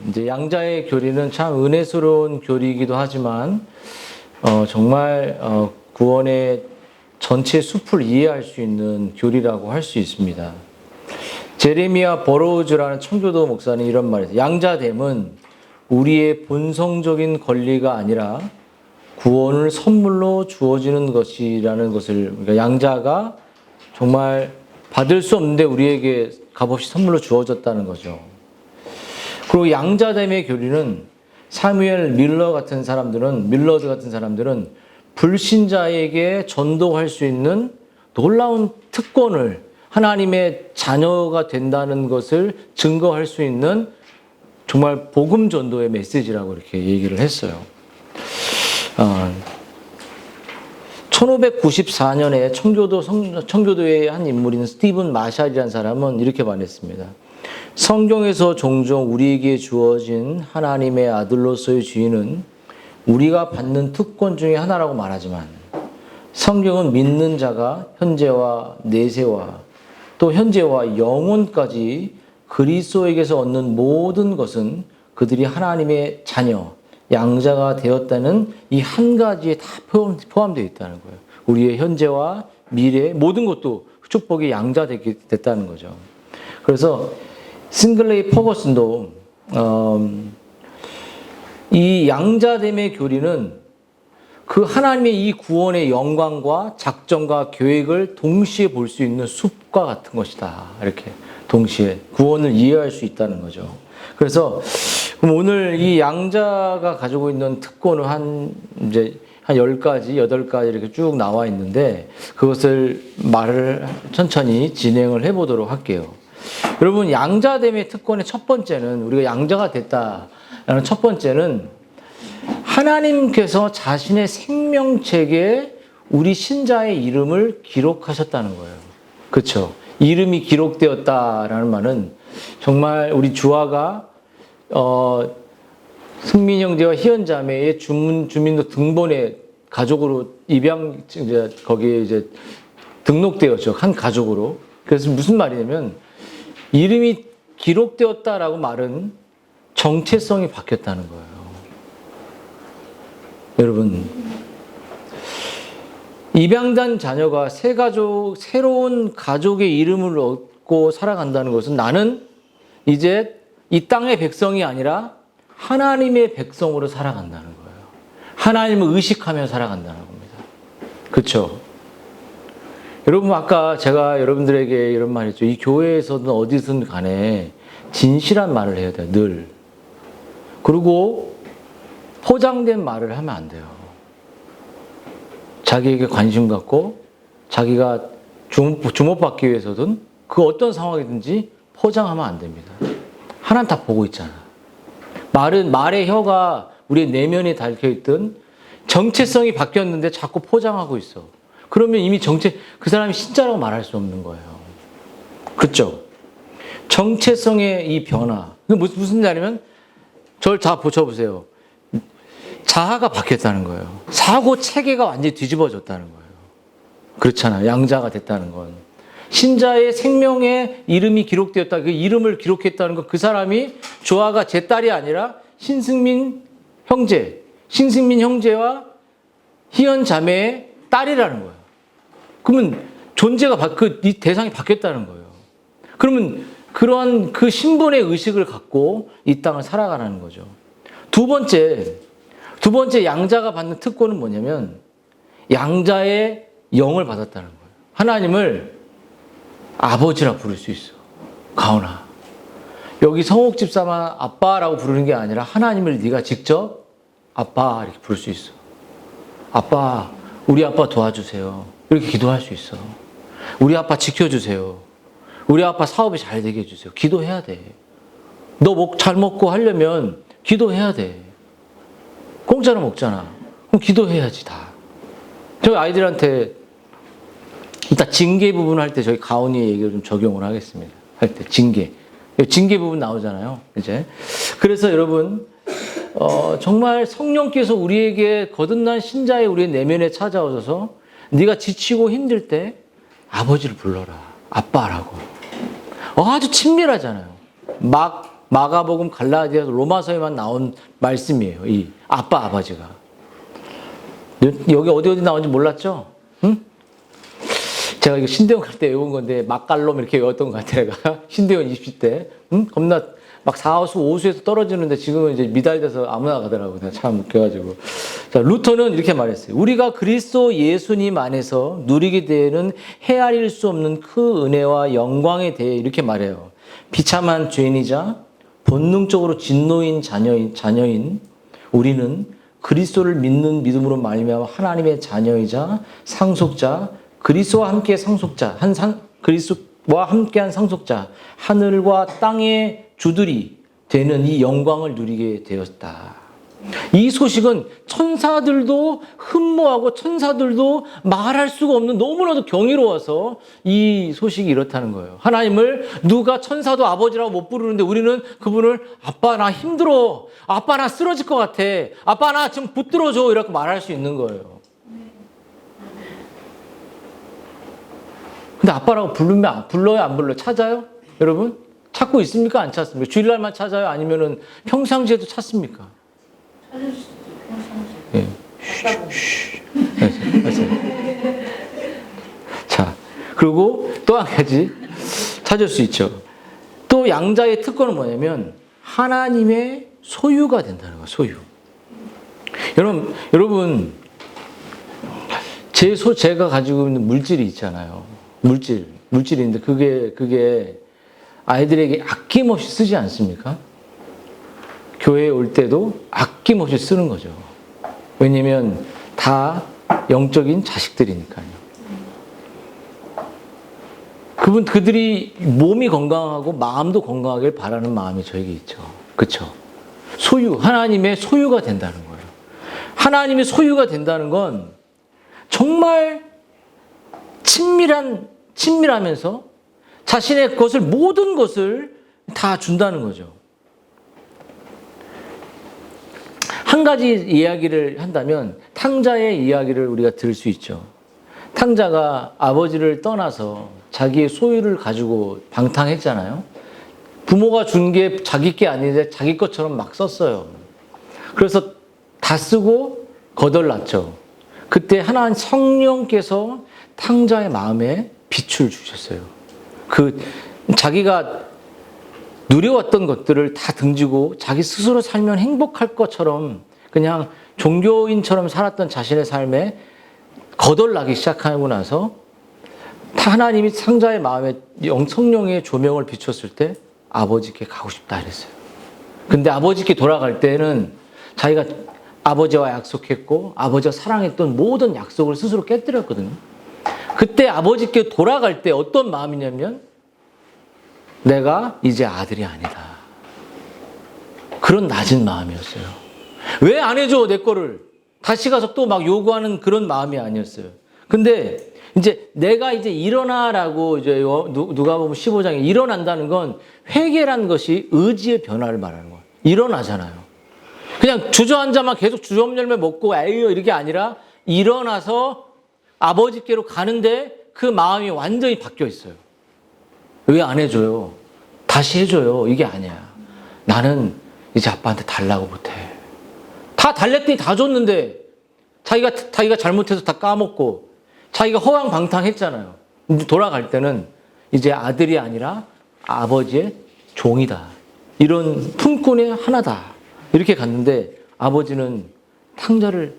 이제 양자의 교리는 참 은혜스러운 교리이기도 하지만 정말 구원의 전체 숲을 이해할 수 있는 교리라고 할 수 있습니다. 제레미야 버로우즈라는 청교도 목사는 이런 말을 해요. 양자됨은 우리의 본성적인 권리가 아니라 구원을 선물로 주어지는 것이라는 것을, 그러니까 양자가 정말 받을 수 없는데 우리에게 값없이 선물로 주어졌다는 거죠. 그리고 양자됨의 교리는 사무엘 밀러드 같은 사람들은 불신자에게 전도할 수 있는 놀라운 특권을, 하나님의 자녀가 된다는 것을 증거할 수 있는 정말 복음 전도의 메시지라고 이렇게 얘기를 했어요. 1594년에 청교도의 한 인물인 스티븐 마샬이라는 사람은 이렇게 말했습니다. 성경에서 종종 우리에게 주어진 하나님의 아들로서의 주인은 우리가 받는 특권 중에 하나라고 말하지만 성경은 믿는 자가 현재와 내세와 또 현재와 영원까지 그리스도에게서 얻는 모든 것은 그들이 하나님의 자녀, 양자가 되었다는 이 한 가지에 다 포함되어 있다는 거예요. 우리의 현재와 미래 모든 것도 축복이 양자됐다는 거죠. 그래서 싱글레이 퍼거슨도 이 양자됨의 교리는 그 하나님의 이 구원의 영광과 작정과 계획을 동시에 볼 수 있는 숲과 같은 것이다. 이렇게 동시에 구원을 이해할 수 있다는 거죠. 그래서 그럼 오늘 이 양자가 가지고 있는 특권은 한 10가지, 8가지 이렇게 쭉 나와 있는데 그것을 말을 천천히 진행을 해보도록 할게요. 여러분, 양자됨의 특권의 첫 번째는, 우리가 양자가 됐다라는 첫 번째는 하나님께서 자신의 생명책에 우리 신자의 이름을 기록하셨다는 거예요. 그렇죠? 이름이 기록되었다라는 말은 정말 우리 주아가 승민 형제와 희연 자매의 주민도 등본에 가족으로 거기에 이제 등록되었죠. 한 가족으로. 그래서 무슨 말이냐면 이름이 기록되었다라고 말은 정체성이 바뀌었다는 거예요. 여러분, 입양된 자녀가 새로운 가족의 이름을 얻고 살아간다는 것은 나는 이제 이 땅의 백성이 아니라 하나님의 백성으로 살아간다는 거예요. 하나님을 의식하며 살아간다는 겁니다. 그렇죠? 여러분, 아까 제가 여러분들에게 이런 말 했죠. 이 교회에서든 어디든 간에 진실한 말을 해야 돼요. 늘. 그리고 포장된 말을 하면 안 돼요. 자기에게 관심 갖고 자기가 주목받기 위해서든 그 어떤 상황이든지 포장하면 안 됩니다. 하나님 다 보고 있잖아. 말의 혀가 우리의 내면에 닳아있든 정체성이 바뀌었는데 자꾸 포장하고 있어. 그러면 이미 그 사람이 신자라고 말할 수 없는 거예요. 그렇죠? 정체성의 이 변화. 무슨 말이냐면 저를 다 보셔보세요. 자아가 바뀌었다는 거예요. 사고 체계가 완전히 뒤집어졌다는 거예요. 그렇잖아요. 양자가 됐다는 건. 신자의 생명에 이름이 기록되었다. 그 이름을 기록했다는 건 그 사람이 주아가 제 딸이 아니라 신승민 형제와 희연 자매의 딸이라는 거예요. 그러면 이 대상이 바뀌었다는 거예요. 그러면 그러한 그 신분의 의식을 갖고 이 땅을 살아가는 거죠. 두 번째 양자가 받는 특권은 뭐냐면 양자의 영을 받았다는 거예요. 하나님을 아버지라 부를 수 있어. 가온아. 여기 성옥 집사만 아빠라고 부르는 게 아니라 하나님을 네가 직접 아빠 이렇게 부를 수 있어. 아빠, 우리 아빠 도와주세요. 이렇게 기도할 수 있어. 우리 아빠 지켜주세요. 우리 아빠 사업이 잘 되게 해주세요. 기도해야 돼. 너 잘 먹고 하려면 기도해야 돼. 공짜로 먹잖아. 그럼 기도해야지 다. 저희 아이들한테 이따 징계 부분 할 때 저희 가온이의 얘기를 좀 적용을 하겠습니다. 할 때 징계 부분 나오잖아요. 이제 그래서 여러분 정말 성령께서 우리에게 거듭난 신자의 우리의 내면에 찾아오셔서 네가 지치고 힘들 때 아버지를 불러라. 아빠라고. 아주 친밀하잖아요. 막 마가복음, 갈라디아서, 로마서에만 나온 말씀이에요. 이 아빠, 아버지가. 여기 어디 나온지 몰랐죠? 응? 제가 이거 신대원 갈 때 외운 건데 막갈롬 이렇게 외웠던 것 같아요. 내가 신대원 20대. 응? 겁나 막 4수, 5수에서 떨어지는데 지금은 이제 미달돼서 아무나 가더라고요. 참 웃겨가지고. 자, 루터는 이렇게 말했어요. 우리가 그리스도 예수님 안에서 누리게 되는 헤아릴 수 없는 그 은혜와 영광에 대해 이렇게 말해요. 비참한 죄인이자 본능적으로 진노인 자녀인 우리는 그리스도를 믿는 믿음으로 말미암아 하나님의 자녀이자 상속자, 그리스도와 함께 상속자, 그리스도와 함께한 상속자, 하늘과 땅의 주들이 되는 이 영광을 누리게 되었다. 이 소식은 천사들도 흠모하고 천사들도 말할 수가 없는 너무나도 경이로워서 이 소식이 이렇다는 거예요. 하나님을 누가 천사도 아버지라고 못 부르는데 우리는 그분을 아빠 나 힘들어, 아빠 나 쓰러질 것 같아, 아빠 나 좀 붙들어줘 이렇게 말할 수 있는 거예요. 근데 아빠라고 불러요 안 불러요? 찾아요? 여러분? 찾고 있습니까? 안 찾습니까? 주일날만 찾아요? 아니면은 평상시에도 찾습니까? 찾을 수 있죠, 평상시에. 예. 맞아요. 자, 그리고 또 한 가지 찾을 수 있죠. 또 양자의 특권은 뭐냐면 하나님의 소유가 된다는 거예요. 소유. 여러분 제가 가지고 있는 물질이 있잖아요. 물질인데 그게 아이들에게 아낌없이 쓰지 않습니까? 교회에 올 때도 아낌없이 쓰는 거죠. 왜냐면 다 영적인 자식들이니까요. 그들이 몸이 건강하고 마음도 건강하길 바라는 마음이 저에게 있죠. 그렇죠? 하나님의 소유가 된다는 거예요. 하나님의 소유가 된다는 건 정말 친밀하면서 자신의 모든 것을 다 준다는 거죠. 한 가지 이야기를 한다면 탕자의 이야기를 우리가 들을 수 있죠. 탕자가 아버지를 떠나서 자기의 소유를 가지고 방탕했잖아요. 부모가 준 게 자기 게 아닌데 자기 것처럼 막 썼어요. 그래서 다 쓰고 거덜났죠. 그때 하나님 성령께서 탕자의 마음에 빛을 주셨어요. 자기가 누려왔던 것들을 다 등지고 자기 스스로 살면 행복할 것처럼 그냥 종교인처럼 살았던 자신의 삶에 거덜나기 시작하고 나서 하나님이 탕자의 마음에 성령의 조명을 비췄을 때 아버지께 가고 싶다 그랬어요. 근데 아버지께 돌아갈 때는 자기가 아버지와 약속했고 아버지가 사랑했던 모든 약속을 스스로 깨뜨렸거든요. 그때 아버지께 돌아갈 때 어떤 마음이냐면 내가 이제 아들이 아니다. 그런 낮은 마음이었어요. 왜 안 해줘 내 거를. 다시 가서 또 막 요구하는 그런 마음이 아니었어요. 근데 이제 내가 이제 일어나라고 이제 누가복음 15장에 일어난다는 건 회개란 것이 의지의 변화를 말하는 거예요. 일어나잖아요. 그냥 주저앉아만 계속 주점열매 먹고 에이요 이렇게 아니라 일어나서 아버지께로 가는데 그 마음이 완전히 바뀌어 있어요. 왜 안 해줘요? 다시 해줘요. 이게 아니야. 나는 이제 아빠한테 달라고 못해. 다 달랬더니 다 줬는데 자기가 잘못해서 다 까먹고 자기가 허황방탕했잖아요. 이제 돌아갈 때는 이제 아들이 아니라 아버지의 종이다. 이런 품꾼의 하나다. 이렇게 갔는데 아버지는 탕자를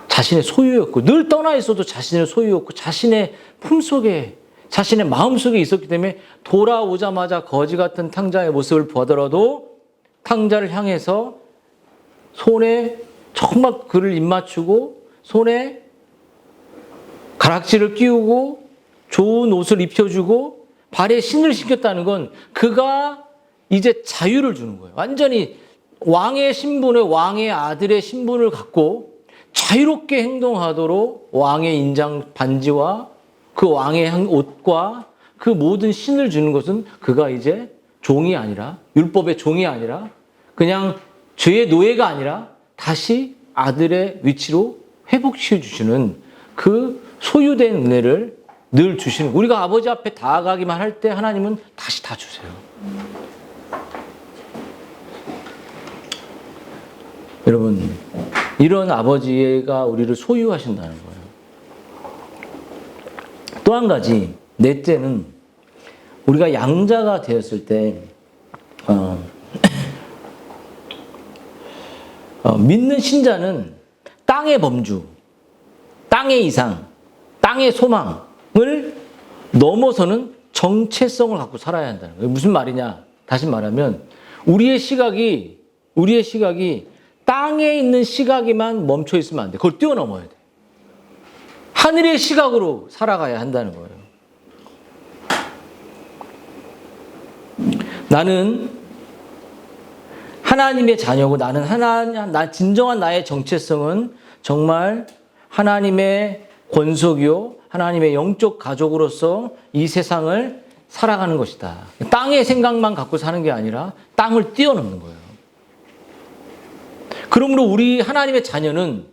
자신의 소유였고 늘 떠나 있어도 자신의 소유였고 자신의 품속에 자신의 마음속에 있었기 때문에 돌아오자마자 거지 같은 탕자의 모습을 보더라도 탕자를 향해서 손에 정말 그를 입맞추고 손에 가락지를 끼우고 좋은 옷을 입혀주고 발에 신을 신겼다는 건 그가 이제 자유를 주는 거예요. 완전히 왕의 신분에 왕의 아들의 신분을 갖고 자유롭게 행동하도록 왕의 인장 반지와 그 왕의 옷과 그 모든 신을 주는 것은 그가 이제 종이 아니라 율법의 종이 아니라 그냥 죄의 노예가 아니라 다시 아들의 위치로 회복시켜 주시는 그 소유된 은혜를 늘 주시는 우리가 아버지 앞에 다가가기만 할 때 하나님은 다시 다 주세요. 여러분, 이런 아버지가 우리를 소유하신다는 거예요. 또 한 가지, 넷째는 우리가 양자가 되었을 때 믿는 신자는 땅의 범주, 땅의 이상, 땅의 소망을 넘어서는 정체성을 갖고 살아야 한다는 거예요. 무슨 말이냐? 다시 말하면 우리의 시각이 땅에 있는 시각에만 멈춰 있으면 안 돼. 그걸 뛰어넘어야 돼. 하늘의 시각으로 살아가야 한다는 거예요. 나는 하나님의 자녀고 나 진정한 나의 정체성은 정말 하나님의 권속이요, 하나님의 영적 가족으로서 이 세상을 살아가는 것이다. 땅의 생각만 갖고 사는 게 아니라 땅을 뛰어넘는 거예요. 그러므로 우리 하나님의 자녀는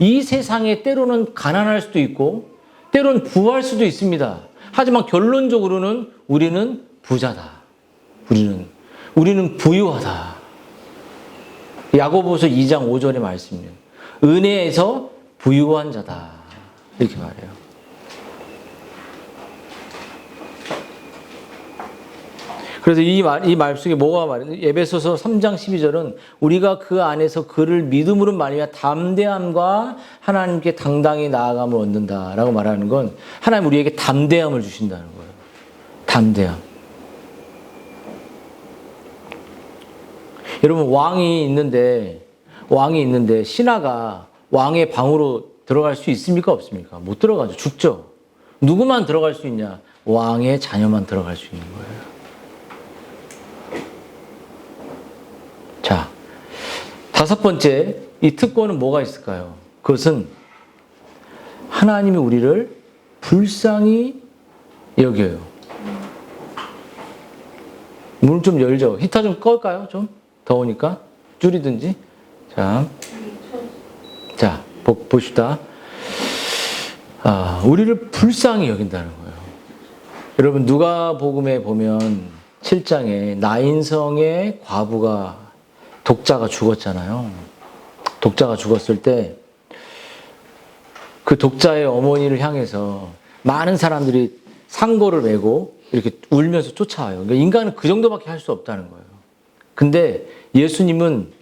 이 세상에 때로는 가난할 수도 있고 때로는 부할 수도 있습니다. 하지만 결론적으로는 우리는 부자다. 우리는 부유하다. 야고보서 2장 5절의 말씀입니다. 은혜에서 부유한 자다. 이렇게 말해요. 그래서 이 말 속에 뭐가 말해요? 에베소서 3장 12절은 우리가 그 안에서 그를 믿음으로 말미암아 담대함과 하나님께 당당히 나아감을 얻는다라고 말하는 건 하나님 우리에게 담대함을 주신다는 거예요. 담대함. 여러분 왕이 있는데 신하가 왕의 방으로 들어갈 수 있습니까? 없습니까? 못 들어가죠. 죽죠. 누구만 들어갈 수 있냐? 왕의 자녀만 들어갈 수 있는 거예요. 자, 다섯 번째, 이 특권은 뭐가 있을까요? 그것은 하나님이 우리를 불쌍히 여겨요. 문 좀 열죠. 히터 좀 끌까요? 좀 더우니까 줄이든지. 자, 보시다. 우리를 불쌍히 여긴다는 거예요. 여러분 누가복음에 보면 7장에 나인성의 과부가 독자가 죽었잖아요. 독자가 죽었을 때 그 독자의 어머니를 향해서 많은 사람들이 상고를 메고 이렇게 울면서 쫓아와요. 그러니까 인간은 그 정도밖에 할 수 없다는 거예요. 근데 예수님은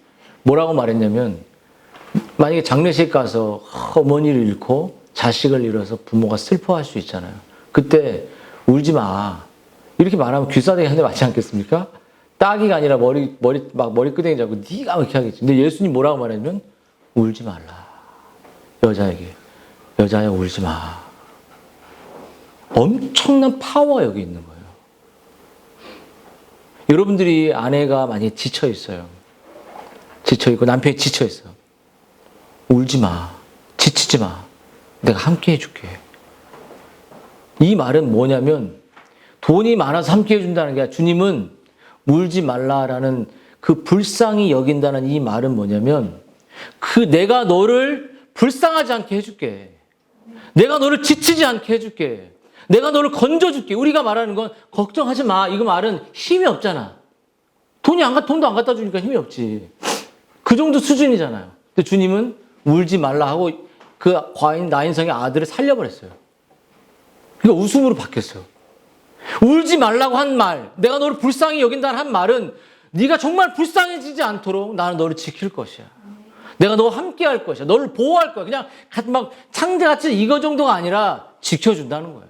뭐라고 말했냐면 만약에 장례식 가서 어머니를 잃고 자식을 잃어서 부모가 슬퍼할 수 있잖아요. 그때 울지 마. 이렇게 말하면 귀싸대기 한 대 맞지 않겠습니까? 따기가 아니라 머리끄댕이 잡고 네가 이렇게 하겠지. 근데 예수님 뭐라고 말하냐면 울지 말라. 여자야 울지 마. 엄청난 파워가 여기 있는 거예요. 여러분들이 아내가 많이 지쳐 있어요. 지쳐 있고 남편이 지쳐 있어. 울지 마. 지치지 마. 내가 함께 해줄게. 이 말은 뭐냐면 돈이 많아서 함께 해준다는 게 아니라 주님은 울지 말라라는 그 불쌍히 여긴다는 이 말은 뭐냐면 내가 너를 불쌍하지 않게 해줄게. 내가 너를 지치지 않게 해줄게. 내가 너를 건져줄게. 우리가 말하는 건 걱정하지 마. 이거 말은 힘이 없잖아. 돈도 안 갖다 주니까 힘이 없지. 그 정도 수준이잖아요. 근데 주님은 울지 말라 하고 그 과인 나인성의 아들을 살려버렸어요. 그러니까 웃음으로 바뀌었어요. 울지 말라고 한 말, 내가 너를 불쌍히 여긴다는 한 말은 네가 정말 불쌍해지지 않도록 나는 너를 지킬 것이야. 내가 너와 함께 할 것이야. 너를 보호할 거야. 그냥 막 창대같이 이거 정도가 아니라 지켜준다는 거예요.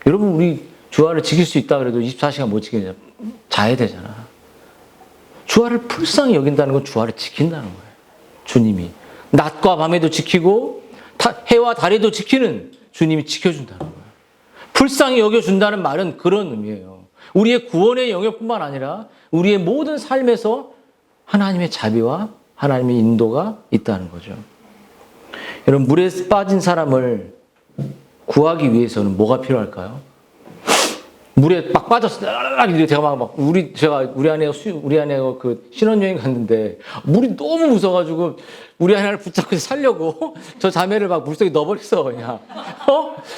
여러분 우리 주아를 지킬 수 있다 그래도 24시간 못 지키냐. 자야 되잖아. 주아를 불쌍히 여긴다는 건 주아를 지킨다는 거예요. 주님이. 낮과 밤에도 지키고 해와 달에도 지키는 주님이 지켜준다는 거예요. 불쌍히 여겨준다는 말은 그런 의미예요. 우리의 구원의 영역뿐만 아니라 우리의 모든 삶에서 하나님의 자비와 하나님의 인도가 있다는 거죠. 여러분 물에 빠진 사람을 구하기 위해서는 뭐가 필요할까요? 물에 막 빠졌어. 제가 우리 아내가 그 신혼여행 갔는데 물이 너무 무서워가지고 우리 아내를 붙잡고 살려고 저 자매를 막 물속에 넣어버렸어 그냥.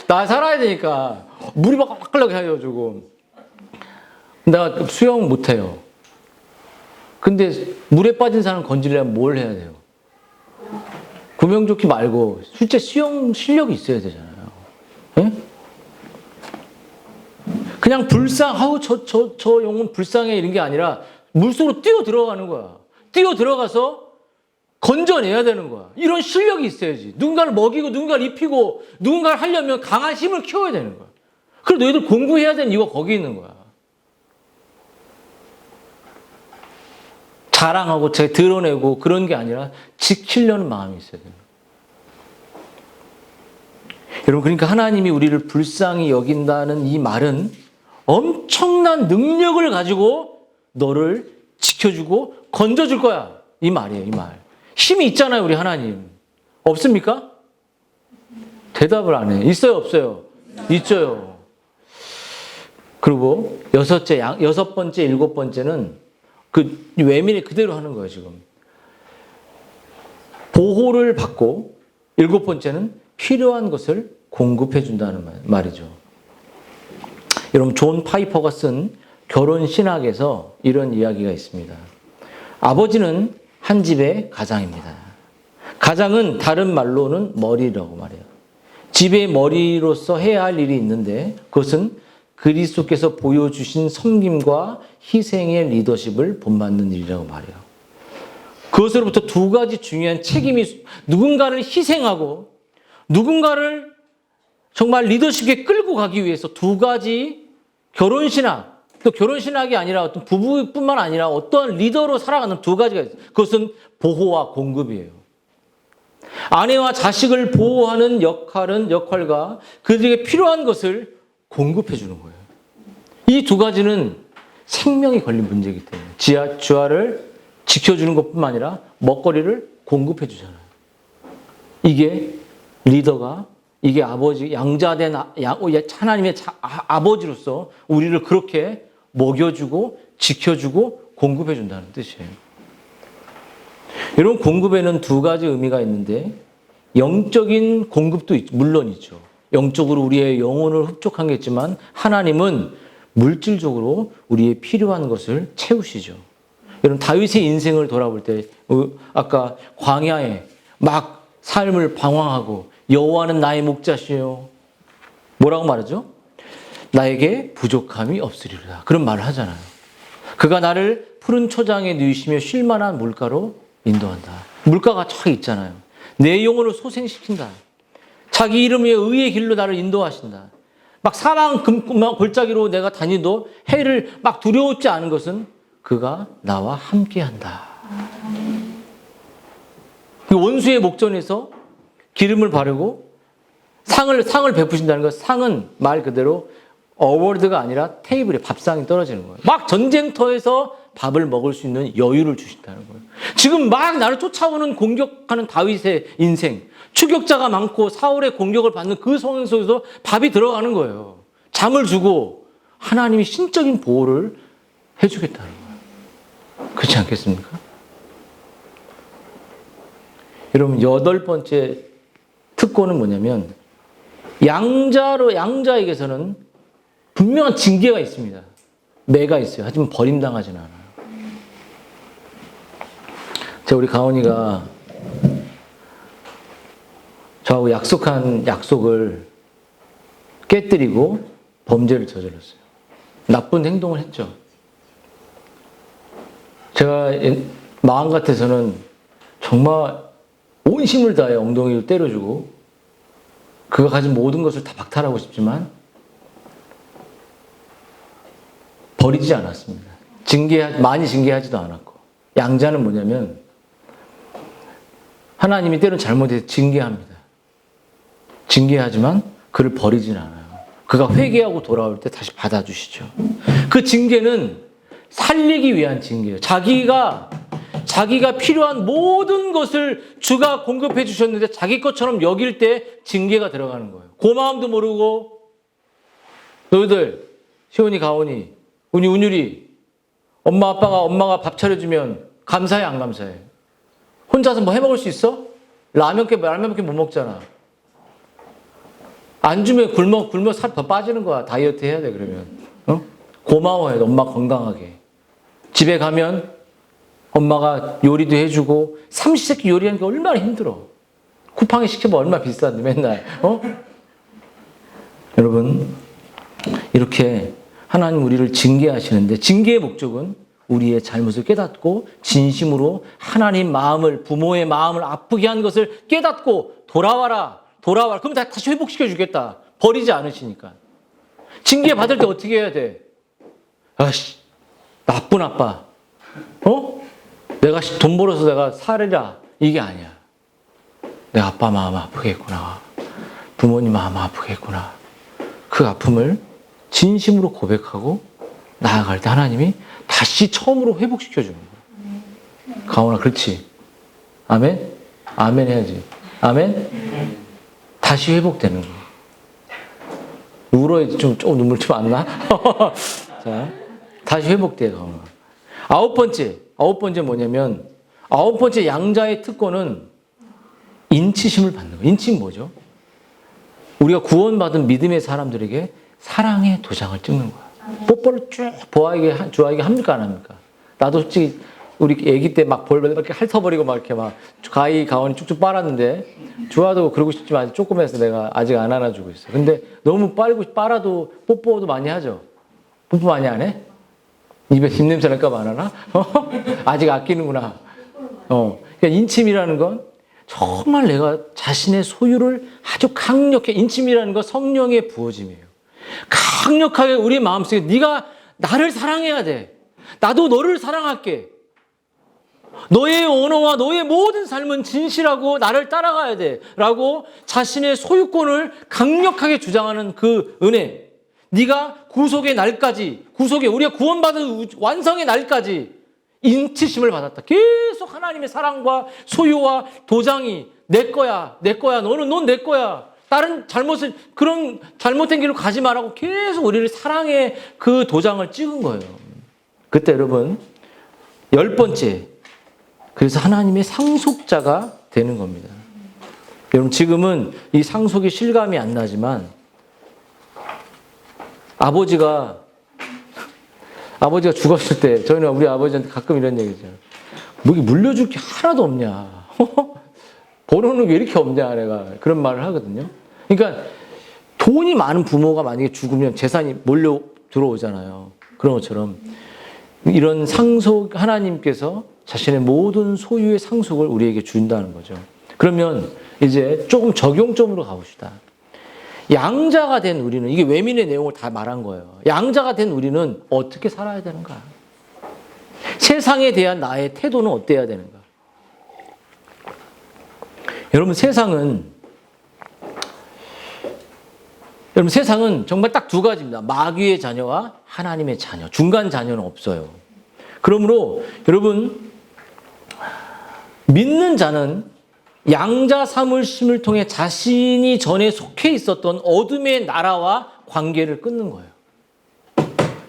나 살아야 되니까 물이 막 끌려고 해가지고 내가 수영 못해요. 근데 물에 빠진 사람 건지려면 뭘 해야 돼요? 구명조끼 말고 실제 수영 실력이 있어야 되잖아요. 예? 그냥 아우, 저 영혼 불쌍해 이런 게 아니라 물속으로 뛰어 들어가는 거야. 뛰어 들어가서 건져내야 되는 거야. 이런 실력이 있어야지. 누군가를 먹이고 누군가를 입히고 누군가를 하려면 강한 힘을 키워야 되는 거야. 그래서 너희들 공부해야 되는 이유가 거기 있는 거야. 자랑하고 제가 드러내고 그런 게 아니라 지키려는 마음이 있어야 돼요. 여러분, 그러니까 하나님이 우리를 불쌍히 여긴다는 이 말은 엄청난 능력을 가지고 너를 지켜주고 건져줄 거야. 이 말이에요, 이 말. 힘이 있잖아요, 우리 하나님. 없습니까? 대답을 안 해. 있어요, 없어요? 있어요. 그리고 여섯 번째, 일곱 번째는 그 외면이 그대로 하는 거예요, 지금. 보호를 받고, 일곱 번째는 필요한 것을 공급해 준다는 말이죠. 여러분, 존 파이퍼가 쓴 결혼 신학에서 이런 이야기가 있습니다. 아버지는 한 집의 가장입니다. 가장은 다른 말로는 머리라고 말해요. 집의 머리로서 해야 할 일이 있는데 그것은 그리스도께서 보여주신 섬김과 희생의 리더십을 본받는 일이라고 말해요. 그것으로부터 두 가지 중요한 책임이 누군가를 희생하고 누군가를 정말 리더십에 끌고 가기 위해서 두 가지 결혼신학, 또 결혼신학이 아니라 어떤 부부뿐만 아니라 어떠한 리더로 살아가는 두 가지가 있어요. 그것은 보호와 공급이에요. 아내와 자식을 보호하는 역할과 그들에게 필요한 것을 공급해 주는 거예요. 이 두 가지는 생명이 걸린 문제이기 때문에 주아를 지켜주는 것뿐만 아니라 먹거리를 공급해 주잖아요. 이게 리더가 이게 아버지 양자된 하나님의 아버지로서 우리를 그렇게 먹여주고 지켜주고 공급해 준다는 뜻이에요. 여러분, 공급에는 두 가지 의미가 있는데 영적인 공급도 물론 있죠. 영적으로 우리의 영혼을 흡족한 게 있지만 하나님은 물질적으로 우리의 필요한 것을 채우시죠. 여러분, 다윗의 인생을 돌아볼 때 아까 광야에 막 삶을 방황하고 여호와는 나의 목자시요. 뭐라고 말하죠? 나에게 부족함이 없으리라. 그런 말을 하잖아요. 그가 나를 푸른 초장에 누이시며 쉴만한 물가로 인도한다. 물가가 저기 있잖아요. 내 영혼을 소생시킨다. 자기 이름 위에 의의 길로 나를 인도하신다. 막 사망 골짜기로 내가 다니도 해를 막 두려워하지 않은 것은 그가 나와 함께한다. 원수의 목전에서 기름을 바르고 상을 베푸신다는 것, 상은 말 그대로 어워드가 아니라 테이블에 밥상이 떨어지는 거예요. 막 전쟁터에서 밥을 먹을 수 있는 여유를 주신다는 거예요. 지금 막 나를 쫓아오는 공격하는 다윗의 인생, 추격자가 많고 사울의 공격을 받는 그 상황 속에서 밥이 들어가는 거예요. 잠을 주고 하나님이 신적인 보호를 해주겠다는 거예요. 그렇지 않겠습니까? 여러분, 여덟 번째 특권은 뭐냐면 양자에게서는 분명한 징계가 있습니다. 매가 있어요. 하지만 버림당하지는 않아요. 우리 가온이가 저하고 약속한 약속을 깨뜨리고 범죄를 저질렀어요. 나쁜 행동을 했죠. 제가 마음 같아서는 정말 온 힘을 다해 엉덩이를 때려주고 그가 가진 모든 것을 다 박탈하고 싶지만 버리지 않았습니다. 많이 징계하지도 않았고. 양자는 뭐냐면 하나님이 때론 잘못해서 징계합니다. 징계하지만 그를 버리지는 않아요. 그가 회개하고 돌아올 때 다시 받아주시죠. 그 징계는 살리기 위한 징계예요. 자기가 필요한 모든 것을 주가 공급해 주셨는데 자기 것처럼 여길 때 징계가 들어가는 거예요. 고마움도 모르고 너희들 시온이 가온이 운율이 엄마가 밥 차려주면 감사해 안 감사해? 혼자서 뭐 해먹을 수 있어? 라면밖에 못 먹잖아. 안 주면 굶어 살 더 빠지는 거야. 다이어트 해야 돼 그러면. 어? 고마워해 엄마 건강하게. 집에 가면 엄마가 요리도 해주고 삼시세끼 요리하는 게 얼마나 힘들어. 쿠팡에 시켜봐 얼마나 비싼데 맨날. 여러분 이렇게 하나님 우리를 징계하시는데 징계의 목적은 우리의 잘못을 깨닫고 진심으로 하나님 마음을 부모의 마음을 아프게 한 것을 깨닫고 돌아와라. 그럼 다시 회복시켜 주겠다. 버리지 않으시니까. 징계 받을 때 어떻게 해야 돼? 아씨 나쁜 아빠. 내가 돈 벌어서 내가 살으라. 이게 아니야. 내 아빠 마음 아프겠구나. 부모님 마음 아프겠구나. 그 아픔을 진심으로 고백하고 나아갈 때 하나님이 다시 처음으로 회복시켜 주는 거야. 가온아, 그렇지. 아멘? 아멘 해야지. 아멘? 다시 회복되는 거야. 울어야지. 좀 눈물 좀 안 나? 자, 다시 회복돼, 가온아. 아홉 번째 뭐냐면, 아홉 번째 양자의 특권은 인치심을 받는 거예요. 인치는 뭐죠? 우리가 구원받은 믿음의 사람들에게 사랑의 도장을 찍는 거야. 뽀뽀를 쭉 좋아하게 합니까? 안 합니까? 나도 솔직히 우리 아기 때 막 이렇게 핥아버리고 막 이렇게 막 가온이 쭉쭉 빨았는데 좋아도 그러고 싶지만 아직 조금 해서 내가 아직 안 안아주고 있어. 근데 너무 빨아도 뽀뽀도 많이 하죠? 뽀뽀 많이 안 해? 입에 입냄새 날까 봐 안 하나? 아직 아끼는구나. 그러니까 인침이라는 건 정말 내가 자신의 소유를 아주 강력해. 인침이라는 건 성령의 부어짐이에요. 강력하게 우리 마음속에 네가 나를 사랑해야 돼. 나도 너를 사랑할게. 너의 언어와 너의 모든 삶은 진실하고 나를 따라가야 돼. 라고 자신의 소유권을 강력하게 주장하는 그 은혜. 네가 구속의 날까지, 우리가 구원받은 완성의 날까지 인치심을 받았다. 계속 하나님의 사랑과 소유와 도장이 내 거야. 넌 내 거야. 다른 그런 잘못된 길로 가지 말라고 계속 우리를 사랑의 그 도장을 찍은 거예요. 그때 여러분, 10번째. 그래서 하나님의 상속자가 되는 겁니다. 여러분, 지금은 이 상속이 실감이 안 나지만, 아버지가 죽었을 때, 저희는 우리 아버지한테 가끔 이런 얘기죠. 뭐 물려줄 게 하나도 없냐. 번호는 왜 이렇게 없냐, 내가. 그런 말을 하거든요. 그러니까 돈이 많은 부모가 만약에 죽으면 재산이 몰려 들어오잖아요. 그런 것처럼 이런 상속, 하나님께서 자신의 모든 소유의 상속을 우리에게 준다는 거죠. 그러면 이제 조금 적용점으로 가봅시다. 양자가 된 우리는, 이게 외민의 내용을 다 말한 거예요. 양자가 된 우리는 어떻게 살아야 되는가? 세상에 대한 나의 태도는 어때야 되는가? 여러분, 세상은 정말 딱 두 가지입니다. 마귀의 자녀와 하나님의 자녀. 중간 자녀는 없어요. 그러므로 여러분, 믿는 자는 양자 사물심을 통해 자신이 전에 속해 있었던 어둠의 나라와 관계를 끊는 거예요.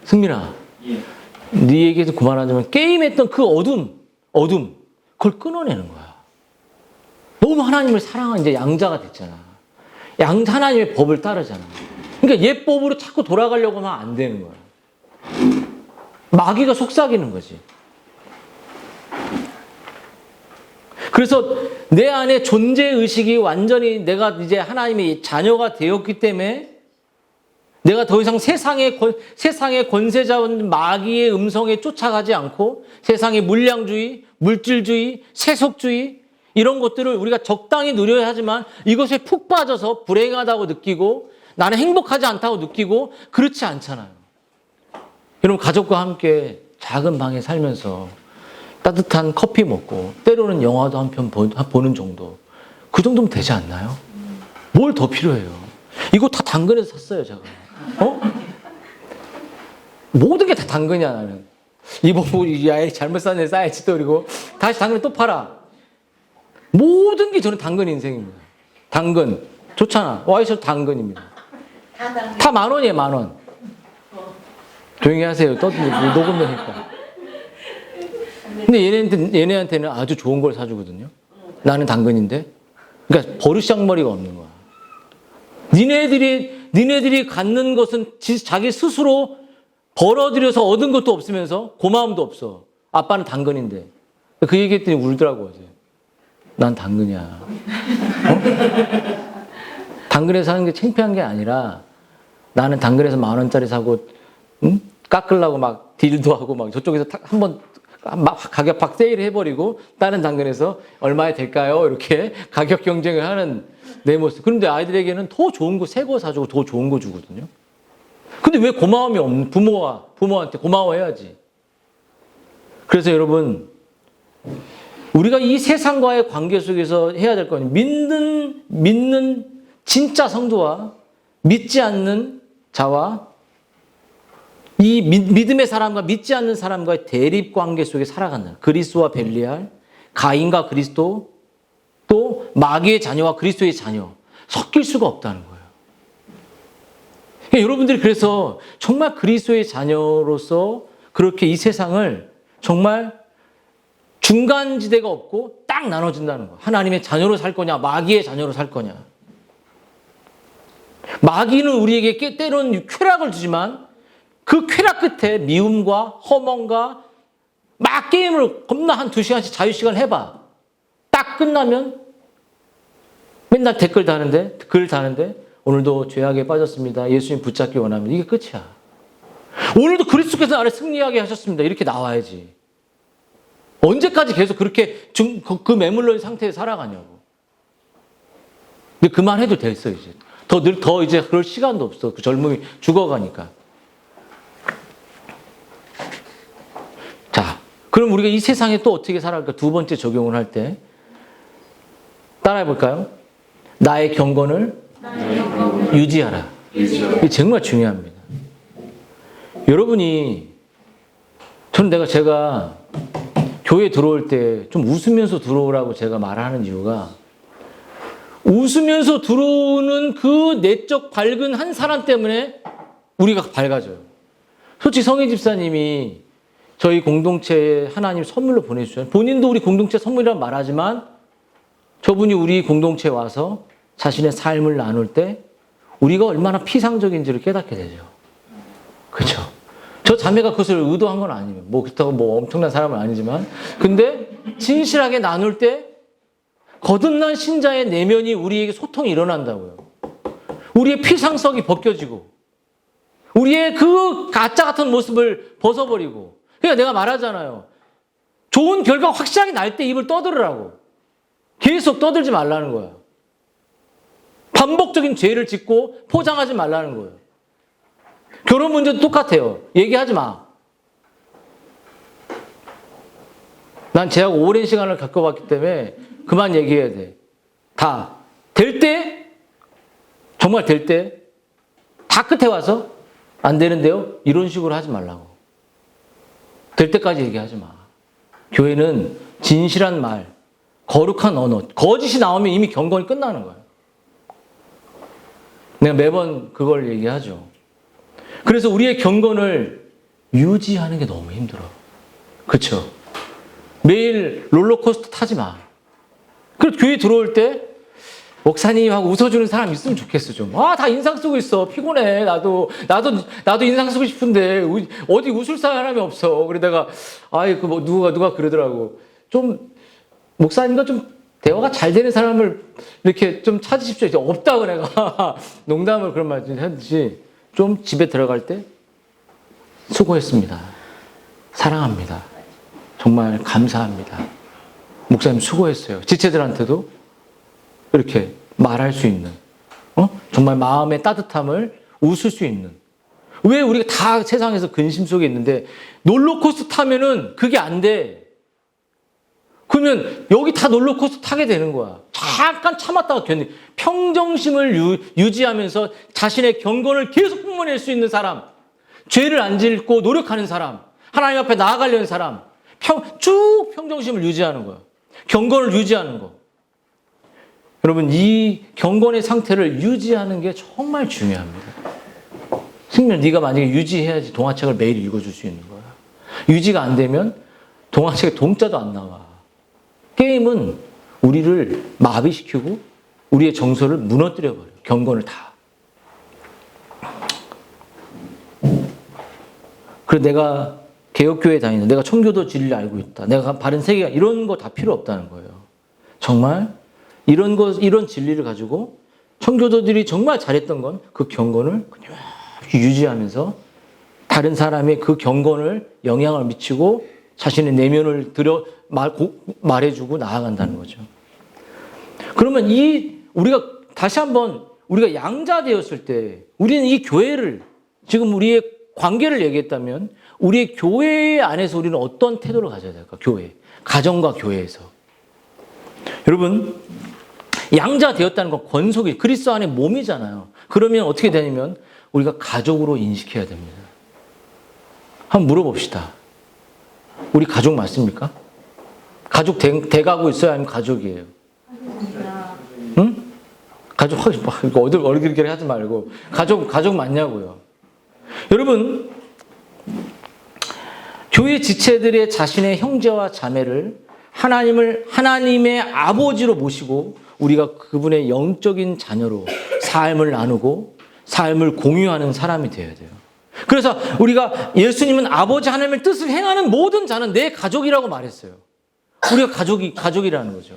승민아, 네 얘기에서 그만하자면 게임했던 그 어둠, 그걸 끊어내는 거야. 너무 하나님을 사랑한 이제 양자가 됐잖아. 하나님의 법을 따르잖아. 그러니까 옛 법으로 자꾸 돌아가려고 하면 안 되는 거야. 마귀가 속삭이는 거지. 그래서 내 안에 존재의식이 완전히 내가 이제 하나님의 자녀가 되었기 때문에 내가 더 이상 세상의 권세자인 마귀의 음성에 쫓아가지 않고 세상의 물량주의, 물질주의, 세속주의 이런 것들을 우리가 적당히 누려야 하지만 이것에 푹 빠져서 불행하다고 느끼고 나는 행복하지 않다고 느끼고 그렇지 않잖아요. 여러분, 가족과 함께 작은 방에 살면서 따뜻한 커피 먹고 때로는 영화도 한 편 보는 정도, 그 정도면 되지 않나요? 뭘 더 필요해요? 이거 다 당근에서 샀어요, 제가. 모든 게 다 당근이야, 나는. 이거 야, 잘못 샀네, 싸야지 또. 그리고 다시 당근에 또 팔아. 모든 게 저는 당근 인생입니다. 당근 좋잖아. 와이셔츠 당근입니다. 다 10,000원이에요, 10,000원. 조용히 하세요. 녹음되니까. 근데 얘네한테는 아주 좋은 걸 사주거든요. 나는 당근인데. 그러니까 버르장머리가 없는 거야. 니네들이 갖는 것은 자기 스스로 벌어들여서 얻은 것도 없으면서 고마움도 없어. 아빠는 당근인데. 그 얘기했더니 울더라고 어제. 난 당근이야. 당근에서 사는 게 창피한 게 아니라 나는 당근에서 10,000원짜리 사고 응? 깎으려고 막 딜도 하고 막 저쪽에서 한번 막 가격 팍 세일을 해버리고 다른 당근에서 얼마에 될까요? 이렇게 가격 경쟁을 하는 내 모습. 그런데 아이들에게는 더 좋은 거, 새 거 사주고 더 좋은 거 주거든요. 근데 왜 고마움이 없는 부모한테 고마워해야지. 그래서 여러분, 우리가 이 세상과의 관계 속에서 해야 될 건 믿는 진짜 성도와 믿지 않는 자와 이 믿음의 사람과 믿지 않는 사람과의 대립 관계 속에 살아간다. 그리스도와 벨리알, 가인과 그리스도, 또 마귀의 자녀와 그리스도의 자녀. 섞일 수가 없다는 거예요. 여러분들이 그래서 정말 그리스도의 자녀로서 그렇게 이 세상을 정말 중간지대가 없고 딱 나눠진다는 거예요. 하나님의 자녀로 살 거냐, 마귀의 자녀로 살 거냐. 마귀는 우리에게 때로는 쾌락을 주지만 그 쾌락 끝에 미움과 허망과 막 게임을 겁나 한 2시간씩 자유시간 해봐. 딱 끝나면 맨날 댓글 다는데, 글 다는데 오늘도 죄악에 빠졌습니다. 예수님 붙잡기 원합니다. 이게 끝이야. 오늘도 그리스도께서 나를 승리하게 하셨습니다. 이렇게 나와야지. 언제까지 계속 그렇게 그 매물로 상태에 살아가냐고. 근데 그만해도 됐어 이제. 더 이제 그럴 시간도 없어. 그 젊음이 죽어가니까. 자, 그럼 우리가 이 세상에 또 어떻게 살아갈까? 두 번째 적용을 할 때 따라해 볼까요? 나의 경건을 유지하라. 이게 정말 중요합니다. 여러분이 제가 교회 들어올 때 좀 웃으면서 들어오라고 제가 말하는 이유가 웃으면서 들어오는 그 내적 밝은 한 사람 때문에 우리가 밝아져요. 솔직히 성희 집사님이 저희 공동체에 하나님 선물로 보내주셨어요. 본인도 우리 공동체 선물이라고 말하지만 저분이 우리 공동체에 와서 자신의 삶을 나눌 때 우리가 얼마나 피상적인지를 깨닫게 되죠. 그렇죠? 저 자매가 그것을 의도한 건 아니에요. 그렇다고 엄청난 사람은 아니지만 근데 진실하게 나눌 때 거듭난 신자의 내면이 우리에게 소통이 일어난다고요. 우리의 피상성이 벗겨지고 우리의 그 가짜 같은 모습을 벗어버리고 그러니까 내가 말하잖아요. 좋은 결과가 확실하게 날 때 입을 떠들으라고. 계속 떠들지 말라는 거야. 반복적인 죄를 짓고 포장하지 말라는 거예요. 결혼 문제도 똑같아요. 얘기하지 마. 난 제하고 오랜 시간을 겪어봤기 때문에 그만 얘기해야 돼. 다. 될 때, 정말 될 때, 다 끝에 와서 안 되는데요? 이런 식으로 하지 말라고. 될 때까지 얘기하지 마. 교회는 진실한 말, 거룩한 언어, 거짓이 나오면 이미 경건이 끝나는 거예요. 내가 매번 그걸 얘기하죠. 그래서 우리의 경건을 유지하는 게 너무 힘들어. 그렇죠? 매일 롤러코스터 타지 마. 그래서 교회 들어올 때 목사님하고 웃어주는 사람 있으면 좋겠어 좀. 다 인상 쓰고 있어. 피곤해. 나도 인상 쓰고 싶은데 어디 웃을 사람이 없어. 그러다가 누가 그러더라고. 좀 목사님과 좀 대화가 잘 되는 사람을 이렇게 좀 찾으십시오. 이제 없다고 내가 농담을 그런 말 하듯이 좀 집에 들어갈 때 수고했습니다. 사랑합니다. 정말 감사합니다. 목사님 수고했어요. 지체들한테도 이렇게 말할 수 있는 정말 마음의 따뜻함을 웃을 수 있는. 왜 우리가 다 세상에서 근심 속에 있는데 롤러코스터 타면은 그게 안 돼. 그러면 여기 다 롤러코스터 타게 되는 거야. 잠깐 참았다가 견디. 평정심을 유지하면서 자신의 경건을 계속 뿜어낼 수 있는 사람, 죄를 안 짓고 노력하는 사람, 하나님 앞에 나아가려는 사람, 쭉 평정심을 유지하는 거야. 경건을 유지하는 거. 여러분, 이 경건의 상태를 유지하는 게 정말 중요합니다. 승면, 네가 만약에 유지해야지 동화책을 매일 읽어줄 수 있는 거야. 유지가 안 되면 동화책에 동자도 안 나와. 게임은 우리를 마비시키고 우리의 정서를 무너뜨려버려요. 경건을 다. 그래서 내가 개혁교회 다니는 내가 청교도 진리를 알고 있다. 내가 바른 세계관 이런 거 다 필요 없다는 거예요. 정말 이런 진리를 가지고 청교도들이 정말 잘했던 건 그 경건을 그냥 유지하면서 다른 사람의 그 경건을 영향을 미치고 자신의 내면을 말해주고 나아간다는 거죠. 그러면 우리가 다시 한번 우리가 양자되었을 때 우리는 이 교회를 지금 우리의 관계를 얘기했다면 우리의 교회 안에서 우리는 어떤 태도를 가져야 될까? 교회. 가정과 교회에서. 여러분, 양자되었다는 건 권속이 그리스도 안에 몸이잖아요. 그러면 어떻게 되냐면 우리가 가족으로 인식해야 됩니다. 한번 물어봅시다. 우리 가족 맞습니까? 가족 돼가고 있어요? 아니면 가족이에요? 응? 가족, 얼굴 하지 말고. 가족 맞냐고요. 여러분, 교회 지체들의 자신의 형제와 자매를 하나님의 아버지로 모시고 우리가 그분의 영적인 자녀로 삶을 나누고 삶을 공유하는 사람이 되어야 돼요. 그래서 우리가 예수님은 아버지 하나님의 뜻을 행하는 모든 자는 내 가족이라고 말했어요. 우리가 가족이라는 거죠.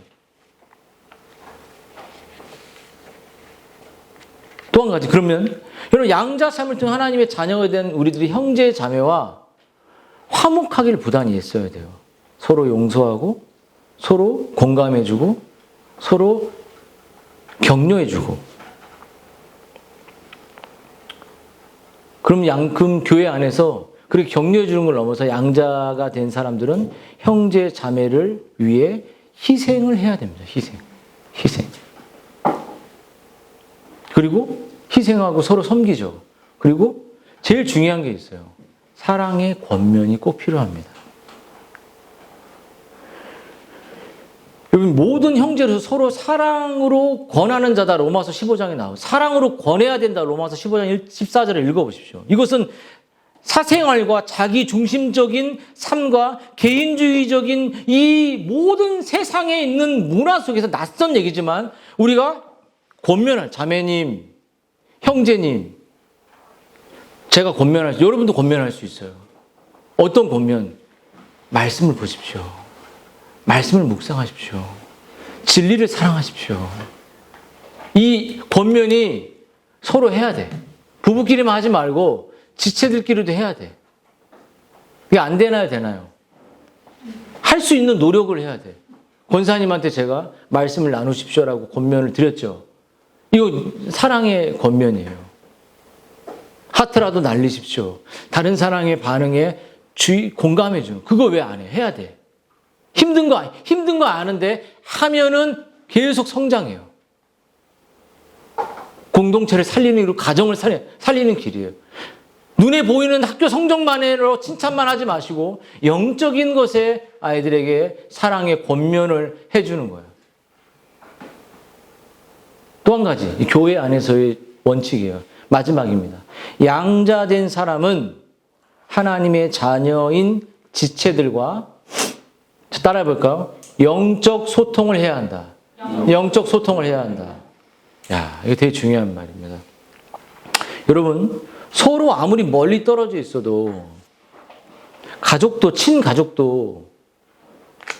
또 한 가지, 그러면 여러분 양자 삶을 통해 하나님의 자녀가 된 우리들이 형제 자매와 화목하기를 부단히 애써야 돼요. 서로 용서하고 서로 공감해주고 서로 격려해주고. 그럼 교회 안에서 그렇게 격려해주는 걸 넘어서 양자가 된 사람들은 형제 자매를 위해 희생을 해야 됩니다. 희생. 그리고 희생하고 서로 섬기죠. 그리고 제일 중요한 게 있어요. 사랑의 권면이 꼭 필요합니다. 여러분, 모든 형제로서 서로 사랑으로 권하는 자다. 로마서 15장에 나와요. 사랑으로 권해야 된다. 로마서 15장 14절을 읽어보십시오. 이것은 사생활과 자기 중심적인 삶과 개인주의적인 이 모든 세상에 있는 문화 속에서 낯선 얘기지만 우리가 권면할 자매님, 형제님, 제가 여러분도 권면할 수 있어요. 어떤 권면? 말씀을 보십시오. 말씀을 묵상하십시오. 진리를 사랑하십시오. 이 권면이 서로 해야 돼. 부부끼리만 하지 말고 지체들끼리도 해야 돼. 이게 안 되나요? 되나요? 할 수 있는 노력을 해야 돼. 권사님한테 제가 말씀을 나누십시오라고 권면을 드렸죠. 이거 사랑의 권면이에요. 하트라도 날리십시오. 다른 사랑의 반응에 공감해줘. 그거 왜 안 해? 해야 돼. 힘든 거 아는데 하면은 계속 성장해요. 공동체를 살리는 길로 가정을 살리는 길이에요. 눈에 보이는 학교 성적만으로 칭찬만 하지 마시고 영적인 것에 아이들에게 사랑의 권면을 해주는 거예요. 또 한 가지, 이 교회 안에서의 원칙이에요. 마지막입니다. 양자된 사람은 하나님의 자녀인 지체들과 따라해 볼까요? 영적 소통을 해야 한다. 영적 소통을 해야 한다. 야, 이거 되게 중요한 말입니다. 여러분, 서로 아무리 멀리 떨어져 있어도 가족도 친가족도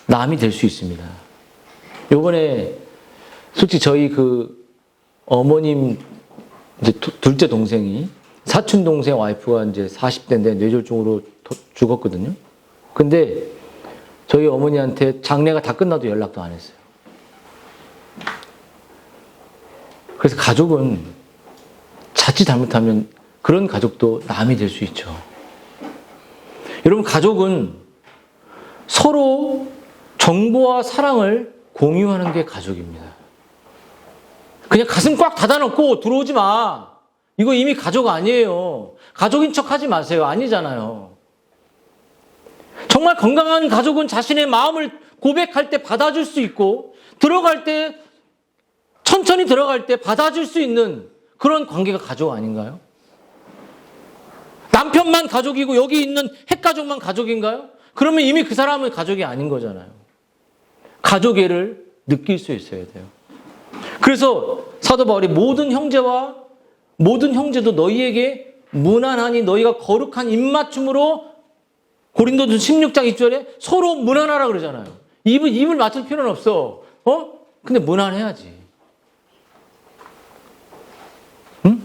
남이 될 수 있습니다. 요번에 솔직히 저희 어머님 이제 둘째 동생이 사촌 동생 와이프가 이제 40대인데 뇌졸중으로 죽었거든요. 근데 저희 어머니한테 장례가 다 끝나도 연락도 안 했어요. 그래서 가족은 자칫 잘못하면 그런 가족도 남이 될 수 있죠. 여러분, 가족은 서로 정보와 사랑을 공유하는 게 가족입니다. 그냥 가슴 꽉 닫아놓고 들어오지 마. 이거 이미 가족 아니에요. 가족인 척 하지 마세요. 아니잖아요. 정말 건강한 가족은 자신의 마음을 고백할 때 받아줄 수 있고 천천히 들어갈 때 받아줄 수 있는 그런 관계가 가족 아닌가요? 남편만 가족이고 여기 있는 핵가족만 가족인가요? 그러면 이미 그 사람은 가족이 아닌 거잖아요. 가족애를 느낄 수 있어야 돼요. 그래서 사도 바울이 모든 형제도 너희에게 무난하니 너희가 거룩한 입맞춤으로 고린도전 16장 2절에 서로 무난하라 그러잖아요. 입을 맞출 필요는 없어. 근데 무난해야지. 응?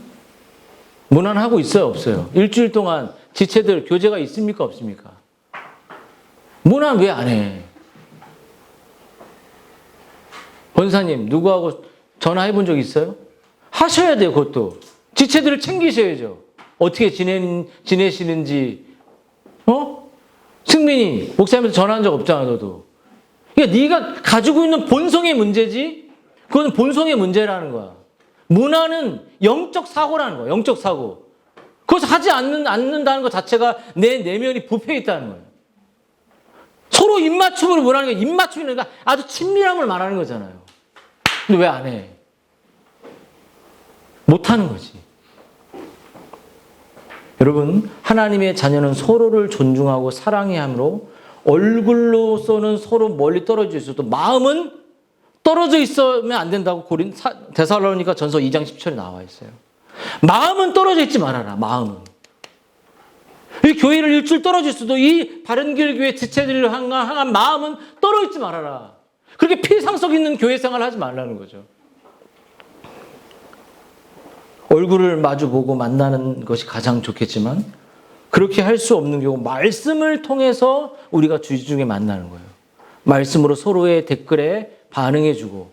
무난하고 있어요, 없어요? 일주일 동안 지체들 교제가 있습니까, 없습니까? 무난 왜 안 해? 권사님, 누구하고 전화해 본 적 있어요? 하셔야 돼요, 그것도. 지체들을 챙기셔야죠. 어떻게 지내시는지, 승민이, 목사님한테 전화한 적 없잖아, 너도. 그러니까 네가 가지고 있는 본성의 문제지, 그건 본성의 문제라는 거야. 문화는 영적 사고라는 거야, 영적 사고. 그것을 하지 않는다는 것 자체가 내 내면이 부패해 있다는 거예요. 서로 입맞춤으로 뭐라는 거야? 입맞춤이니까 아주 친밀함을 말하는 거잖아요. 근데 왜 안 해? 못하는 거지. 여러분, 하나님의 자녀는 서로를 존중하고 사랑해야 하므로 얼굴로서는 서로 멀리 떨어져 있어도 마음은 떨어져 있으면 안 된다고 데살로니가 전서 2장 10절에 나와 있어요. 마음은 떨어져 있지 말아라. 마음은. 이 교회를 일주일 떨어져 있어도 이 바른길 교회 지체들을 향한 마음은 떨어져 있지 말아라. 그렇게 피상성 있는 교회 생활을 하지 말라는 거죠. 얼굴을 마주보고 만나는 것이 가장 좋겠지만 그렇게 할 수 없는 경우 말씀을 통해서 우리가 주중에 만나는 거예요. 말씀으로 서로의 댓글에 반응해주고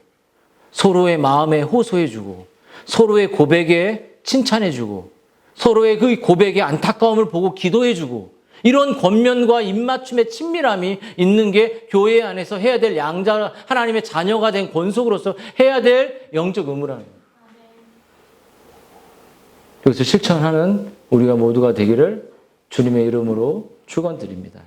서로의 마음에 호소해주고 서로의 고백에 칭찬해주고 서로의 그 고백의 안타까움을 보고 기도해주고 이런 권면과 입맞춤의 친밀함이 있는 게 교회 안에서 해야 될 양자 하나님의 자녀가 된 권속으로서 해야 될 영적 의무라는 거예요. 여기서 실천하는 우리가 모두가 되기를 주님의 이름으로 축원드립니다.